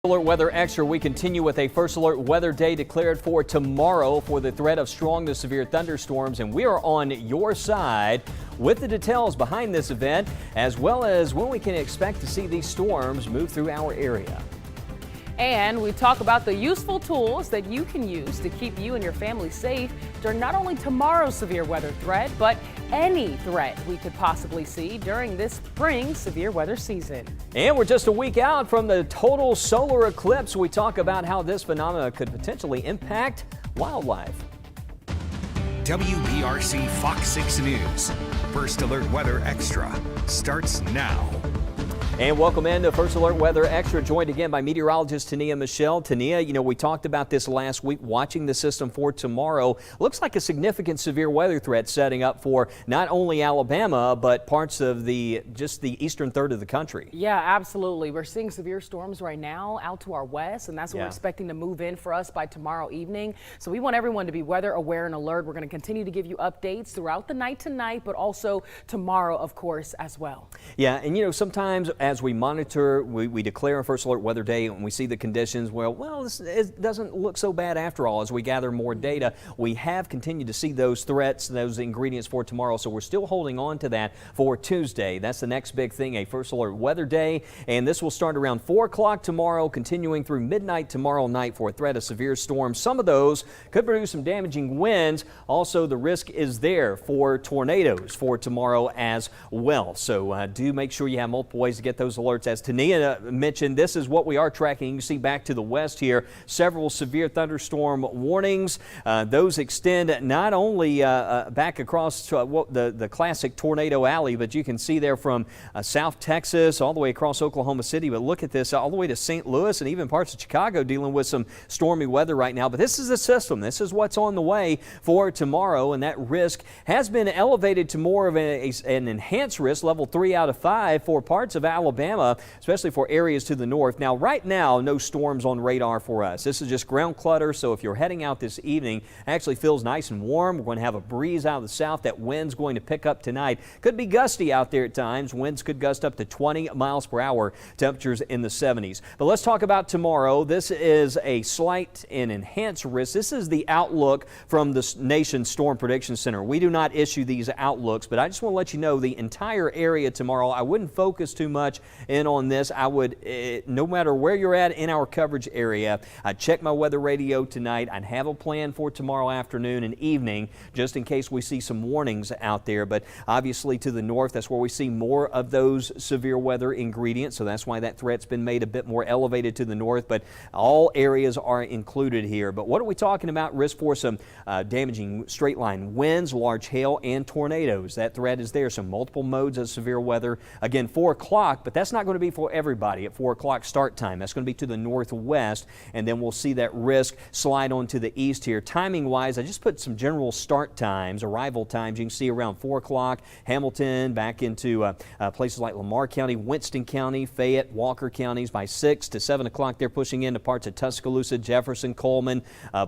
Alert Weather Extra, we continue with a first alert weather day declared for tomorrow for the threat of strong to severe thunderstorms, and we are on your side with the details behind this event, as well as when we can expect to see these storms move through our area. And we talk about the useful tools that you can use to keep you and your family safe during not only tomorrow's severe weather threat, but any threat we could possibly see during this spring severe weather season. And we're just a week out from the total solar eclipse. We talk about how this phenomenon could potentially impact wildlife. WBRC Fox 6 News. First Alert Weather Extra starts now. And welcome into First Alert Weather Extra, joined again by meteorologist Tania Michelle. Tania, we talked about this last week, watching the system for tomorrow. Looks like a significant severe weather threat setting up for not only Alabama, but parts of just the eastern third of the country. Yeah, absolutely. We're seeing severe storms right now out to our west, and that's what we're expecting to move in for us by tomorrow evening. So we want everyone to be weather aware and alert. We're going to continue to give you updates throughout the night tonight, but also tomorrow, of course, as well. Yeah, and sometimes as we monitor, we declare a first alert weather day and we see the conditions, it doesn't look so bad after all. As we gather more data, we have continued to see those threats, those ingredients for tomorrow, so we're still holding on to that for Tuesday. That's the next big thing, a first alert weather day, and this will start around 4 o'clock tomorrow, continuing through midnight tomorrow night for a threat of severe storms. Some of those could produce some damaging winds. Also, the risk is there for tornadoes for tomorrow as well, so do make sure you have multiple ways to get those alerts. As Tania mentioned, this is what we are tracking. You see back to the west here, several severe thunderstorm warnings. Those extend not only back across the classic tornado alley, but you can see there from South Texas all the way across Oklahoma City. But look at this all the way to St. Louis and even parts of Chicago dealing with some stormy weather right now. But this is the system. This is what's on the way for tomorrow, and that risk has been elevated to more of an enhanced risk, level 3 out of 5 for parts of Alabama, especially for areas to the north. Now, right now, no storms on radar for us. This is just ground clutter, so if you're heading out this evening, it actually feels nice and warm. We're going to have a breeze out of the south. That wind's going to pick up tonight. Could be gusty out there at times. Winds could gust up to 20 miles per hour. Temperatures in the 70s. But let's talk about tomorrow. This is a slight and enhanced risk. This is the outlook from the nation's Storm Prediction Center. We do not issue these outlooks, but I just want to let you know the entire area tomorrow. I wouldn't focus too much in on this. I would, no matter where you're at in our coverage area, I'd check my weather radio tonight. I'd have a plan for tomorrow afternoon and evening just in case we see some warnings out there. But obviously to the north, that's where we see more of those severe weather ingredients. So that's why that threat's been made a bit more elevated to the north. But all areas are included here. But what are we talking about? Risk for some damaging straight line winds, large hail, and tornadoes. That threat is there. So multiple modes of severe weather. Again, 4 o'clock, but that's not going to be for everybody at 4 o'clock start time. That's going to be to the northwest, and then we'll see that risk slide on to the east here. Timing wise, I just put some general start times, arrival times. You can see around 4 o'clock, Hamilton back into places like Lamar County, Winston County, Fayette, Walker counties. By 6 to 7 o'clock, they're pushing into parts of Tuscaloosa, Jefferson, Coleman,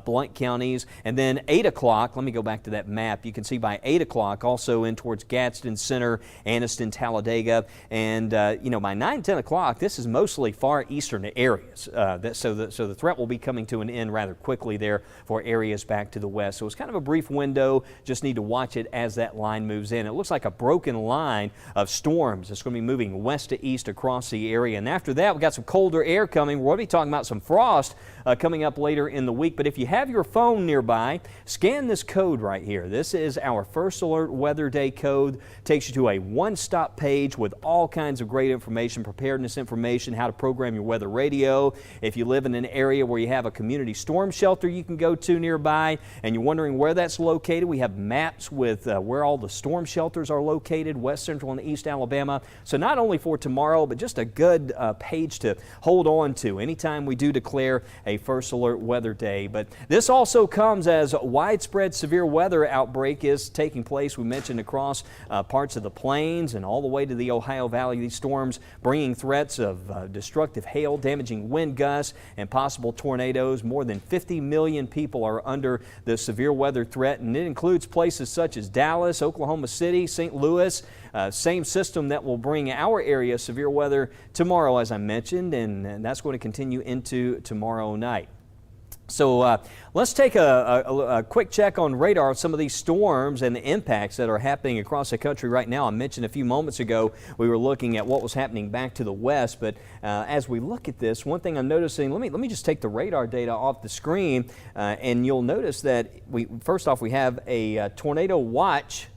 Blount counties. And then 8 o'clock, let me go back to that map. You can see by 8 o'clock also in towards Gadsden Center, Anniston, Talladega, and by 9, 10 o'clock, this is mostly far eastern areas. So the threat will be coming to an end rather quickly there for areas back to the west. So it's kind of a brief window. Just need to watch it as that line moves in. It looks like a broken line of storms. It's going to be moving west to east across the area. And after that, we've got some colder air coming. We're going to be talking about some frost coming up later in the week. But if you have your phone nearby, scan this code right here. This is our First Alert Weather Day code. Takes you to a one-stop page with all kinds of great information, preparedness information, how to program your weather radio. If you live in an area where you have a community storm shelter you can go to nearby and you're wondering where that's located, we have maps with where all the storm shelters are located, west, central, and east Alabama. So not only for tomorrow, but just a good page to hold on to anytime we do declare a First Alert Weather Day. But this also comes as widespread severe weather outbreak is taking place. We mentioned across parts of the plains and all the way to the Ohio Valley. These storms thunderstorms bringing threats of destructive hail, damaging wind gusts, and possible tornadoes. More than 50 million people are under the severe weather threat, and it includes places such as Dallas, Oklahoma City, St. Louis. Same system that will bring our area severe weather tomorrow, as I mentioned, and that's going to continue into tomorrow night. So let's take a quick check on radar of some of these storms and the impacts that are happening across the country right now. I mentioned a few moments ago we were looking at what was happening back to the west, but as we look at this, one thing I'm noticing, let me just take the radar data off the screen, and you'll notice that first off we have a tornado watch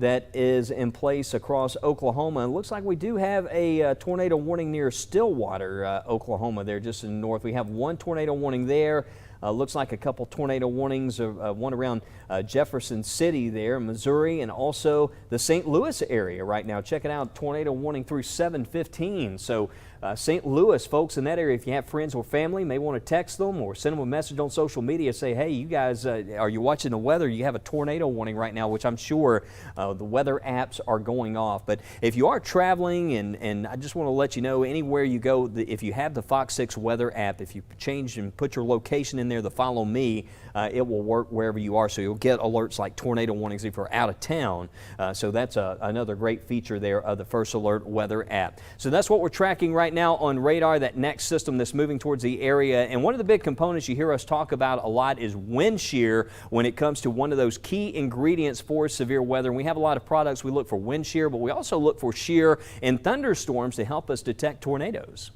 that is in place across Oklahoma. It looks like we do have a tornado warning near Stillwater, Oklahoma, there just in the north. We have one tornado warning there. Looks like a couple tornado warnings, one around Jefferson City there, Missouri, and also the St. Louis area right now. Check it out, tornado warning through 7:15. So St. Louis, folks in that area, if you have friends or family, may want to text them or send them a message on social media. Say, hey, you guys, are you watching the weather? You have a tornado warning right now, which I'm sure the weather apps are going off. But if you are traveling, and I just want to let you know, anywhere you go, if you have the Fox 6 weather app, if you change and put your location in there, the Follow Me, it will work wherever you are. So you'll get alerts like tornado warnings if you're out of town. So that's another great feature there of the First Alert weather app. So that's what we're tracking right now on radar, that next system that's moving towards the area. And one of the big components you hear us talk about a lot is wind shear when it comes to one of those key ingredients for severe weather. And we have a lot of products. We look for wind shear, but we also look for shear in thunderstorms to help us detect tornadoes.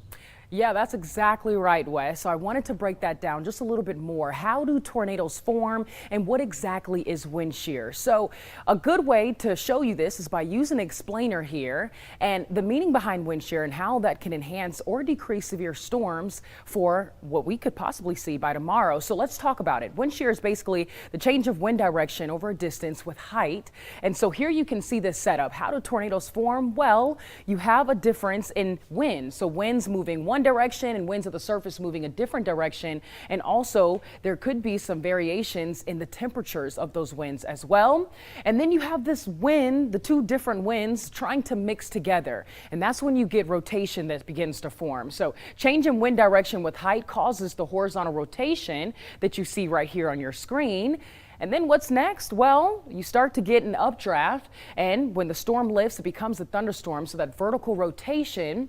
Yeah, that's exactly right, Wes. So I wanted to break that down just a little bit more. How do tornadoes form, and what exactly is wind shear? So a good way to show you this is by using an explainer here, and the meaning behind wind shear and how that can enhance or decrease severe storms for what we could possibly see by tomorrow. So let's talk about it. Wind shear is basically the change of wind direction over a distance with height. And so here you can see this setup. How do tornadoes form? Well, you have a difference in wind. So winds moving one direction and winds at the surface moving a different direction. And also there could be some variations in the temperatures of those winds as well. And then you have this wind, the two different winds trying to mix together. And that's when you get rotation that begins to form. So change in wind direction with height causes the horizontal rotation that you see right here on your screen. And then what's next? Well, you start to get an updraft, and when the storm lifts, it becomes a thunderstorm. So that vertical rotation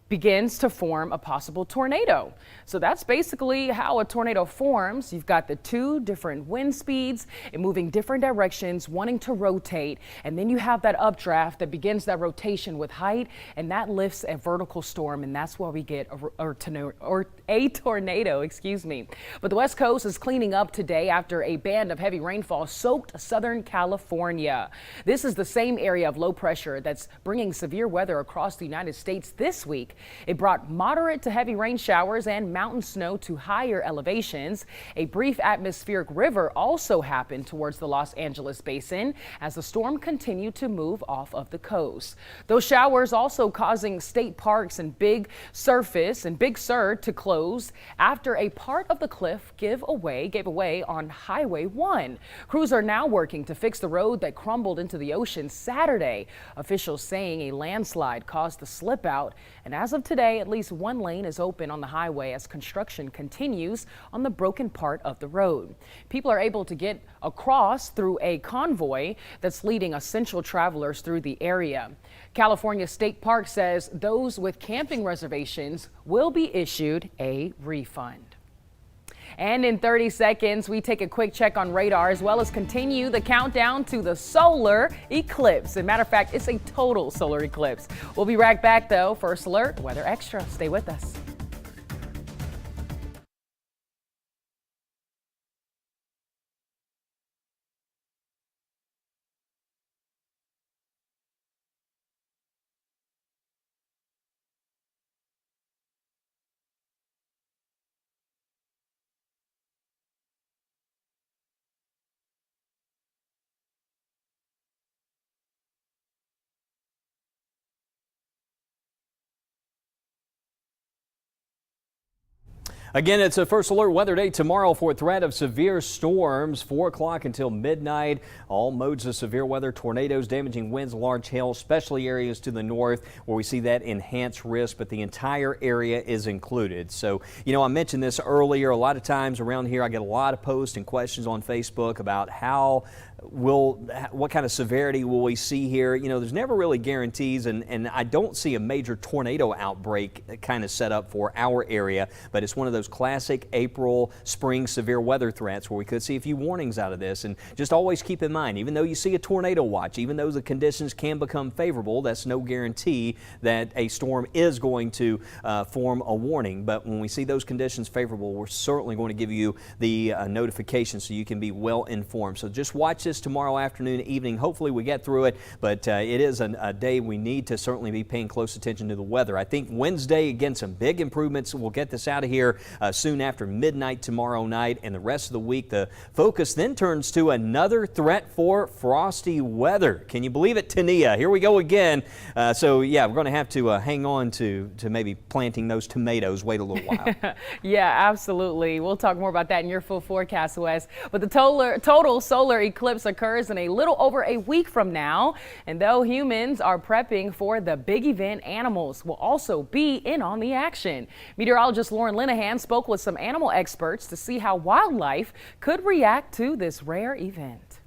begins to form a possible tornado. So that's basically how a tornado forms. You've got the two different wind speeds and moving different directions, wanting to rotate, and then you have that updraft that begins that rotation with height, and that lifts a vertical storm, and that's why we get a tornado, excuse me. But the West Coast is cleaning up today after a band of heavy rainfall soaked Southern California. This is the same area of low pressure that's bringing severe weather across the United States this week. It brought moderate to heavy rain showers and mountain snow to higher elevations. A brief atmospheric river also happened towards the Los Angeles basin as the storm continued to move off of the coast. Those showers also causing state parks and Big Sur to close after a part of the cliff gave away on Highway 1. Crews are now working to fix the road that crumbled into the ocean Saturday. Officials saying a landslide caused the slip out, and as of today, at least one lane is open on the highway as construction continues on the broken part of the road. People are able to get across through a convoy that's leading essential travelers through the area. California State Park says those with camping reservations will be issued a refund. And in 30 seconds, we take a quick check on radar as well as continue the countdown to the solar eclipse. As a matter of fact, it's a total solar eclipse. We'll be right back though. First Alert Weather Extra. Stay with us. Again, it's a first alert weather day tomorrow for a threat of severe storms, 4 o'clock until midnight. All modes of severe weather, tornadoes, damaging winds, large hail, especially areas to the north where we see that enhanced risk, but the entire area is included. So, I mentioned this earlier. A lot of times around here, I get a lot of posts and questions on Facebook about what kind of severity will we see here. There's never really guarantees, and I don't see a major tornado outbreak kind of set up for our area, but it's one of those classic April, spring severe weather threats where we could see a few warnings out of this. And just always keep in mind, even though you see a tornado watch, even though the conditions can become favorable, that's no guarantee that a storm is going to form a warning. But when we see those conditions favorable, we're certainly going to give you the notification so you can be well informed. So just watch this tomorrow afternoon, evening. Hopefully we get through it, but it is a day we need to certainly be paying close attention to the weather. I think Wednesday, again, some big improvements. We'll get this out of here soon after midnight tomorrow night, and the rest of the week the focus then turns to another threat for frosty weather. Can you believe it, Tania? Here we go again. So yeah, we're going to have to hang on to maybe planting those tomatoes. Wait a little while. Yeah, absolutely. We'll talk more about that in your full forecast, Wes. But the total solar eclipse occurs in a little over a week from now, and though humans are prepping for the big event, animals will also be in on the action. Meteorologist Lauren Linehan spoke with some animal experts to see how wildlife could react to this rare event.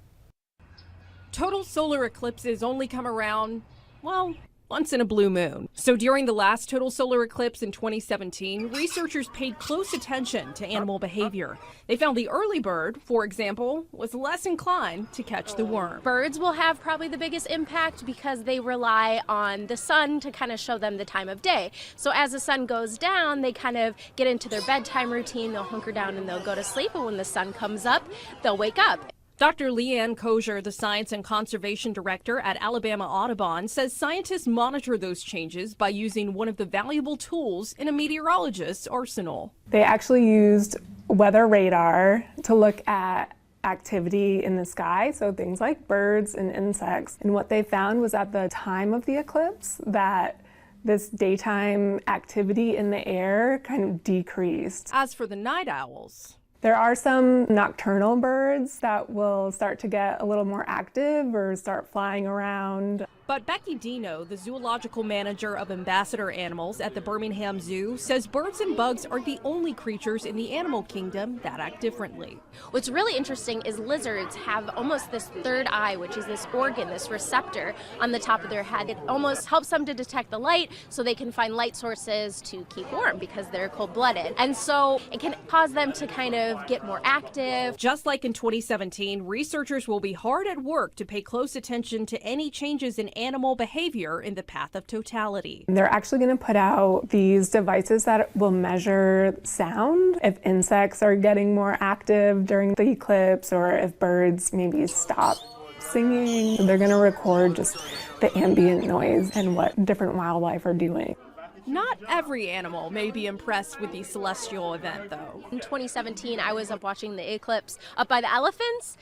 Total solar eclipses only come around, well, once in a blue moon. So during the last total solar eclipse in 2017, researchers paid close attention to animal behavior. They found the early bird, for example, was less inclined to catch the worm. Birds will have probably the biggest impact because they rely on the sun to kind of show them the time of day. So as the sun goes down, they kind of get into their bedtime routine, they'll hunker down and they'll go to sleep, and when the sun comes up, they'll wake up. Dr. Leanne Kozier, the Science and Conservation Director at Alabama Audubon, says scientists monitor those changes by using one of the valuable tools in a meteorologist's arsenal. They actually used weather radar to look at activity in the sky, so things like birds and insects. And what they found was at the time of the eclipse that this daytime activity in the air kind of decreased. As for the night owls, there are some nocturnal birds that will start to get a little more active or start flying around. But Becky Dino, the zoological manager of ambassador animals at the Birmingham Zoo, says birds and bugs are the only creatures in the animal kingdom that act differently. What's really interesting is lizards have almost this third eye, which is this organ, this receptor on the top of their head. It almost helps them to detect the light so they can find light sources to keep warm because they're cold-blooded. And so it can cause them to kind of get more active. Just like in 2017, researchers will be hard at work to pay close attention to any changes in animal behavior in the path of totality. They're actually going to put out these devices that will measure sound, if insects are getting more active during the eclipse or if birds maybe stop singing. They're going to record just the ambient noise and what different wildlife are doing. Not every animal may be impressed with the celestial event, though. In 2017, I was up watching the eclipse up by the elephants,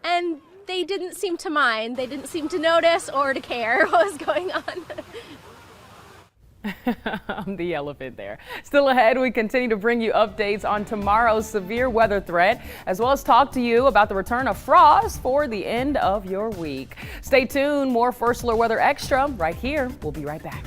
and they didn't seem to mind. They didn't seem to notice or to care what was going on. I'm the elephant there. Still ahead, we continue to bring you updates on tomorrow's severe weather threat, as well as talk to you about the return of frost for the end of your week. Stay tuned. More First Alert Weather Extra right here. We'll be right back.